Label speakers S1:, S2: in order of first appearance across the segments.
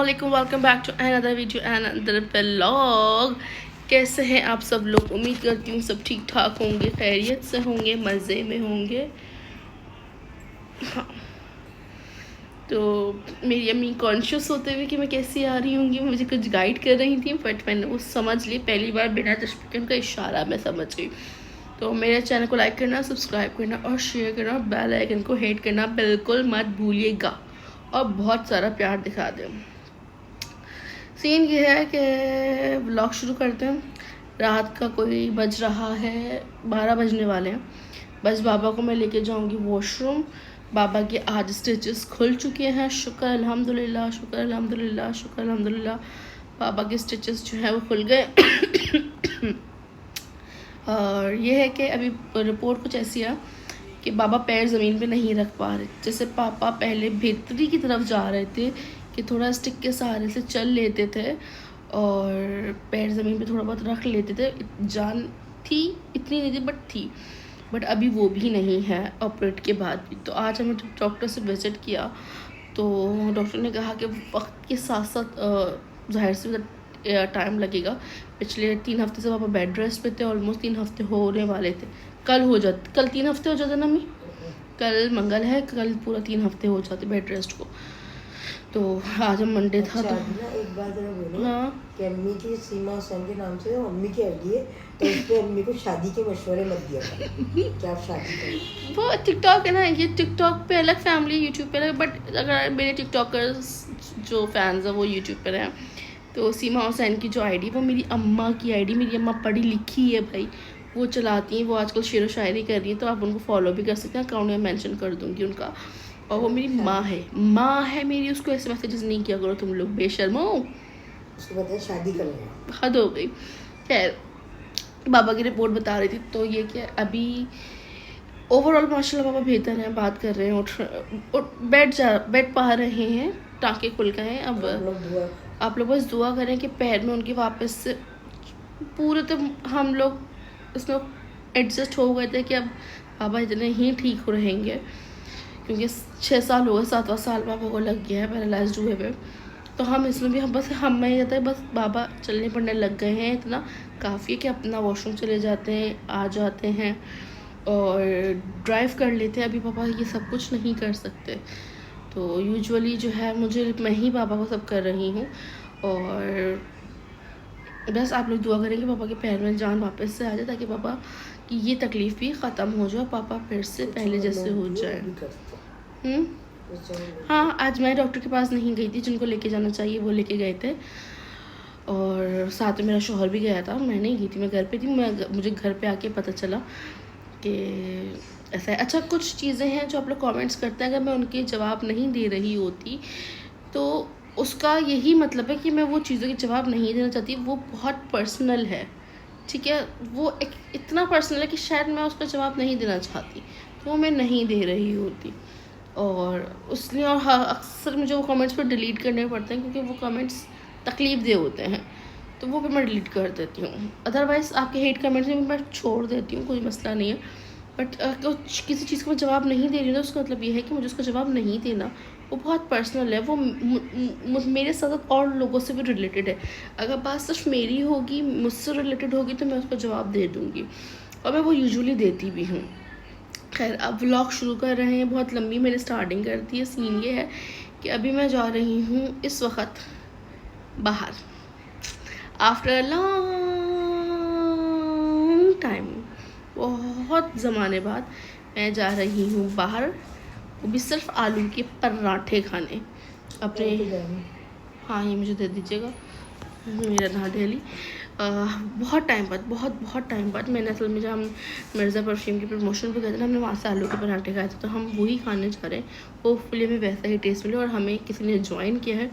S1: अस्सलामुअलैकुम, welcome back to another video and another vlog. कैसे हैं आप सब लोग? उम्मीद करती हूँ सब ठीक ठाक होंगे, खैरियत से होंगे, मज़े में होंगे। हाँ, तो मेरी अम्मी कॉन्शियस होते हुए कि मैं कैसी आ रही होंगी, मुझे कुछ गाइड कर रही थी, बट मैंने वो समझ ली। पहली बार बिना तशवीर का इशारा मैं समझ गई। तो मेरे चैनल को लाइक करना, सब्सक्राइब करना और शेयर करना, बेल आइकन को हिट करना बिल्कुल मत भूलिएगा और बहुत सारा प्यार दिखा दें। सीन ये है कि व्लॉग शुरू करते हैं। रात का कोई बज रहा है 12 बजने वाले हैं। बस बाबा को मैं लेके जाऊंगी वॉशरूम। बाबा के आज स्टिचेस खुल चुके हैं, शुक्र अल्हम्दुलिल्लाह, शुक्र अल्हम्दुलिल्लाह, शुक्र अल्हम्दुलिल्लाह। बाबा के स्टिचेस जो है वो खुल गए। और ये है कि अभी रिपोर्ट कुछ ऐसी है कि बाबा पैर ज़मीन पे नहीं रख पा रहे। जैसे पापा पहले भीतरी की तरफ जा रहे थे कि थोड़ा स्टिक के सहारे से चल लेते थे और पैर ज़मीन पे थोड़ा बहुत रख लेते थे, जान थी, इतनी नहीं थी बट थी। बट अभी वो भी नहीं है ऑपरेट के बाद भी। तो आज हमने डॉक्टर से विज़िट किया तो डॉक्टर ने कहा कि वक्त के साथ साथ जाहिर से टाइम लगेगा। पिछले 3 हफ्ते से पापा बेड रेस्ट पे थे, ऑलमोस्ट 3 हफ्ते होने वाले थे। कल 3 हफ्ते हो जाते ना मम्मी, कल मंगल है, कल पूरा 3 हफ्ते हो जाते बेड रेस्ट को। तो आज हम मंडे था। तो
S2: एक बात जरा बोलो।
S1: हाँ,
S2: कि अम्मी की सीमा हुसैन के नाम से अम्मी की आईडी है, तो इस पे अम्मी को शादी के मशवरे मत दिया करो कि आप शादी करें।
S1: वो टिकटॉक है ना, ये टिकटॉक पे अलग फैमिली, यूट्यूब पे अलग। बट अगर मेरे टिकटॉकर्स जो फैंस हैं वो यूट्यूब पर हैं, तो सीमा हुसैन की जो आईडी वो मेरी अम्मा की आईडी, मेरी अम्मा पढ़ी लिखी है भाई, वो चलाती हैं। वो आजकल शेर व शायरी कर रही है, तो आप उनको फॉलो भी कर सकते हैं, अकाउंट में मेंशन कर दूँगी उनका। और वो मेरी माँ है मेरी, उसको ऐसे मैसेजेस नहीं किया करो तुम लोग, बेशर्मो,
S2: उसको पता है शादी कर लेना,
S1: हद हो गई। खैर, बाबा की रिपोर्ट बता रही थी तो ये क्या अभी ओवरऑल माशाल्लाह बाबा बेहतर हैं, बात कर रहे हैं, उठ बैठ पा रहे हैं, टाँके खुल गए हैं। अब आप लोग बस दुआ करें कि पैर में उनकी वापस से पूरे, तो हम लोग इसमें एडजस्ट हो गए थे कि अब बाबा इतने ही ठीक हो रहेंगे, क्योंकि 6 साल हो गए, 7वां साल बाबा को लग गया है पैरालाइज्ड हुए हुए। तो हम इसमें भी हम में जाता है, बस बाबा चलने पड़ने लग गए हैं, इतना काफ़ी है कि अपना वॉशरूम चले जाते हैं, आ जाते हैं और ड्राइव कर लेते हैं। अभी पापा ये सब कुछ नहीं कर सकते, तो यूजुअली जो है मैं ही पापा को सब कर रही हूँ। और बस आप लोग दुआ करें कि पापा के पैर में जान वापस से आ जाए, ताकि पापा की ये तकलीफ़ भी ख़त्म हो जाए, पापा फिर से पहले जैसे हो जाए। हाँ, आज मैं डॉक्टर के पास नहीं गई थी, जिनको लेके जाना चाहिए वो लेके गए थे, और साथ में मेरा शौहर भी गया था। मैं नहीं गई थी, मैं घर पे थी। मुझे घर पे आके पता चला कि ऐसा है। अच्छा, कुछ चीज़ें हैं जो आप लोग कमेंट्स करते हैं, अगर मैं उनके जवाब नहीं दे रही होती तो उसका यही मतलब है कि मैं वो चीज़ों के जवाब नहीं देना चाहती। वो बहुत पर्सनल है, ठीक है, वो इतना पर्सनल है कि शायद मैं उसका जवाब नहीं देना चाहती, तो मैं नहीं दे रही होती। और उसलिए, और हाँ, अक्सर मुझे वो कमेंट्स पर डिलीट करने पड़ते हैं, क्योंकि वो कमेंट्स तकलीफ़ दे होते हैं, तो वो भी मैं डिलीट कर देती हूँ। अदरवाइज़ आपके हेट कमेंट्स में मैं छोड़ देती हूँ, कोई मसला नहीं है। बट किसी चीज़ का मैं जवाब नहीं दे रही हूँ तो उसका मतलब ये है कि मुझे उसका जवाब नहीं देना। वो बहुत पर्सनल है, वो मेरे साथ और लोगों से भी रिलेटेड है। अगर बात सिर्फ मेरी होगी, मुझसे रिलेटेड होगी, तो मैं उसका जवाब दे दूँगी, और मैं वो यूजुअली देती भी हूँ। खैर, अब व्लॉग शुरू कर रहे हैं, बहुत लंबी मैंने स्टार्टिंग कर दी है। सीन ये है कि अभी मैं जा रही हूँ इस वक्त बाहर, आफ्टर लॉन्ग टाइम, बहुत ज़माने बाद मैं जा रही हूँ बाहर, वो भी सिर्फ आलू के पराठे खाने अपने। हाँ, ये मुझे दे दीजिएगा, मेरा ना डेली। बहुत टाइम बाद, बहुत टाइम बाद मैंने असल में, जब हम मिर्ज़ा परफ्यूम की प्रमोशन पे गए थे ना, हमने वहाँ से आलू के पराठे खाए थे, तो हम वही खाने जा रहे हैं। होपफुली हमें वैसा ही टेस्ट मिले। और हमें किसी ने ज्वाइन किया है,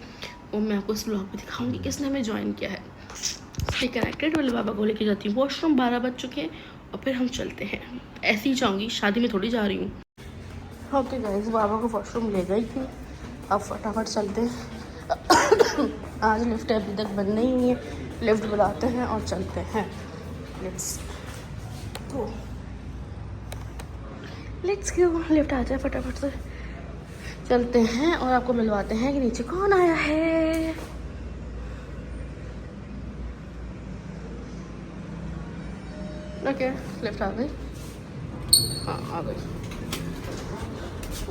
S1: वो मैं आपको इस व्लॉग में दिखाऊंगी किसने हमें ज्वाइन किया है। Stay connected. वाले बाबा को लेके जाती हूँ वॉशरूम, 12 बज चुके हैं, और फिर हम चलते हैं। ऐसे ही जाऊँगी, शादी में थोड़ी जा रही हूँ। ओके गाइस, बाबा को वॉशरूम ले गई थी, अब फटाफट चलते हैं। आज लिफ्ट अभी तक बंद नहीं हुई है, लिफ्ट बुलाते हैं और चलते हैं। लेट्स गो, लिफ्ट आ जाए, फटाफट से चलते हैं और आपको मिलवाते हैं कि नीचे कौन आया है। ओके लिफ्ट आ गई, हाँ आ गई।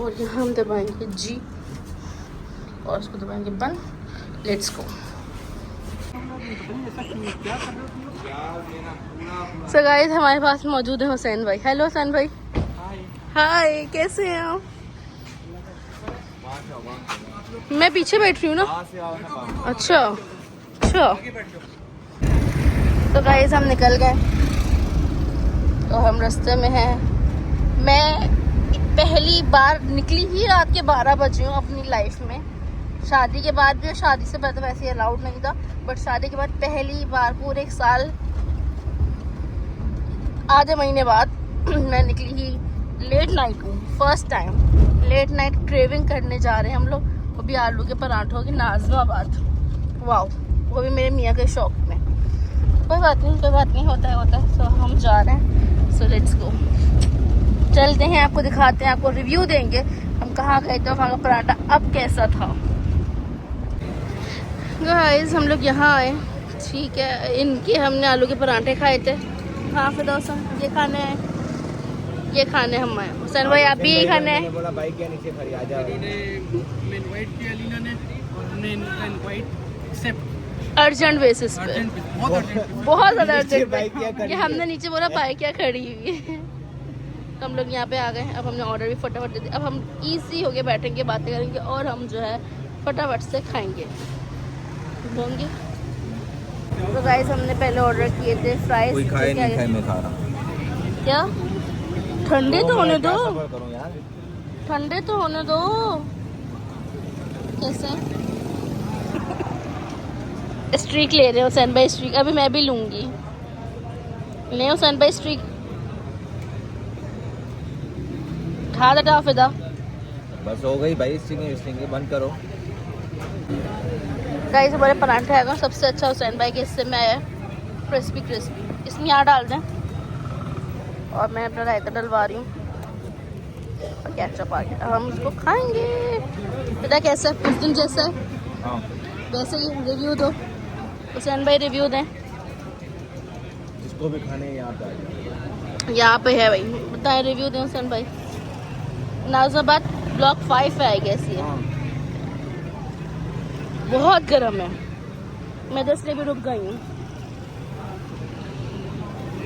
S1: और यहाँ हम दबाएंगे जी और उसको दबाएंगे बंद। Let's go. सो गाइस हमारे पास मौजूद है हुसैन भाई। हेलो हुसैन भाई। हाय कैसे हैं आप? मैं पीछे बैठ रही हूँ ना। अच्छा अच्छा। तो गाइस हम निकल गए, तो हम रास्ते में हैं। मैं पहली बार निकली ही रात के 12 बजे हूँ अपनी लाइफ में। शादी के बाद भी, शादी से पहले वैसे अलाउड नहीं था, बट शादी के बाद पहली बार पूरे 1 साल आधे महीने बाद मैं निकली ही लेट नाइट हूँ। First time late night craving करने जा रहे हैं हम लोग, वो भी आलू के पराठों की नाज़िमाबाद। वाओ, वो भी मेरे मियाँ के शौक में। कोई बात नहीं होता है। सो हम जा रहे हैं। सो लेट्स गो, चलते हैं, आपको दिखाते हैं, आपको रिव्यू देंगे हम कहाँ गए थे, वहाँ का पराठा अब कैसा था। गाइस हम लोग यहाँ आए, ठीक है, इनके हमने आलू के पराठे खाए थे। हाँ फिरदौसा, ये खाने हैं, ये खाने हम आए। हुसैन भाई आप भी यही खाने हैं?
S3: बोला बाइक के नीचे खड़ी आ जाओ।
S1: अर्जेंट बेसिस पे, बहुत ज़्यादा अर्जेंट। ये हमने नीचे बोला बाइक क्या खड़ी हुई है। तो हम लोग यहाँ पे आ गए। अब हमने ऑर्डर भी फटाफट दे दिया। अब हम इजी हो गए, बैठेंगे बातें करेंगे और हम जो है फटाफट से खाएंगे होंगे। तो गाइस हमने पहले ऑर्डर किए थे फ्राइज।
S3: कोई खाए नहीं खाए, मैं खा रहा हूँ।
S1: क्या? ठंडे तो होने दो,
S3: करूँ यार,
S1: ठंडे तो होने दो। कैसे स्ट्रीक ले रहे हो हुसैन भाई? स्ट्रीक अभी मैं भी लूंगी। नहीं हुसैन भाई स्ट्रीक खा दे फिदा।
S3: बस हो गई भाई, स्टिंग बंद करो।
S1: गाइस हमारे पराठे आ गए। सबसे अच्छा हुसैन भाई के हिस्से में आया क्रिस्पी, इसमें यहाँ डाल दें। और मैं अपना रायता डलवा रही हूँ और केचप आ गया। अब हम इसको खाएंगे। पिता कैसा है? उस दिन जैसा है
S3: हाँ,
S1: वैसे ही रिव्यू दो हुसैन भाई, रिव्यू दें।
S3: जिसको भी खाने यहाँ पे आ जाओ।
S1: यहाँ पे है भाई, बताएं रिव्यू दें हुसैन भाई। नाज़िमाबाद ब्लॉक 5 है आई गेस ये।
S3: हाँ।
S1: बहुत गर्म है, मैं तो इसलिए भी रुक गई हूँ।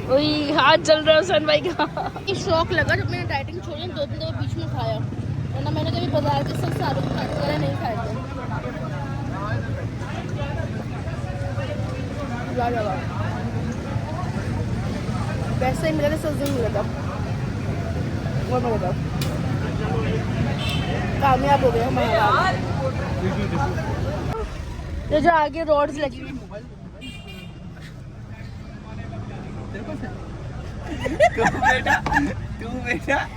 S1: वही हाथ जल रहा है हुसैन भाई का। ये शौक लगा जब मैंने डाइटिंग छोड़ी, 2 दिन तो बीच में खाया, वरना मैंने कभी बाजार के सब सारे पराठे वगैरह नहीं खाए थे। वैसे ही मिला था, सब्जी मिला था, वो मिला था। कामयाब हो गया हमारा। ये जो आगे रोड्स लगी हुई
S3: तू बेटा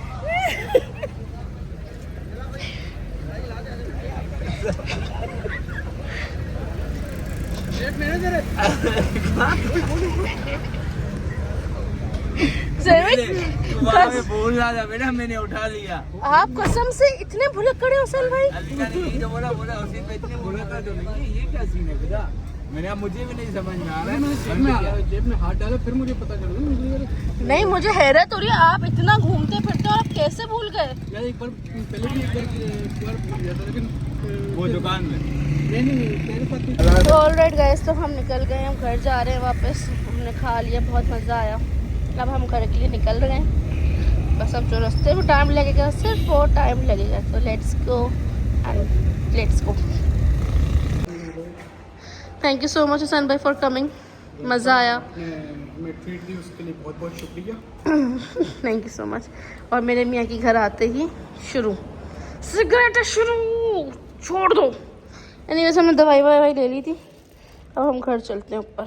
S3: बोल रहा था बेटा, मैंने उठा लिया।
S1: आप कसम से इतने भुलक्कड़ हुसैन भाई।
S3: तो बोला उसी पे इतने भुलक्कड़ तो नहीं है, ये क्या सीन है बेटा? मैंने अब मुझे भी नहीं समझ में आ रहा है। जेब में हाथ डाला फिर मुझे पता चला।
S1: नहीं मुझे हैरत हो रही है, आप इतना घूमते फिरते और आप कैसे भूल गए?
S3: यार एक बार पहले भी एक बार भूल गया था, लेकिन वो दुकान में नहीं।
S1: तो ऑलराइट गाइस, तो हम निकल गए, हम घर जा रहे हैं वापस। हमने खा लिया, बहुत मज़ा आया। अब हम घर के लिए निकल रहे हैं। बस अब जो रास्ते में टाइम लगेगा सिर्फ वो टाइम लगेगा। तो let's go and let's go. Thank you so much Hussain भाई फॉर कमिंग, मज़ा आया।
S4: मैं ट्रीट दी उसके लिए बहुत बहुत शुक्रिया।
S1: Thank you so much. और मेरे मियाँ के घर आते ही शुरू सिगरेट शुरू, छोड़ दो। एनीवेज हमने दवाई ले ली थी, अब हम घर चलते हैं ऊपर।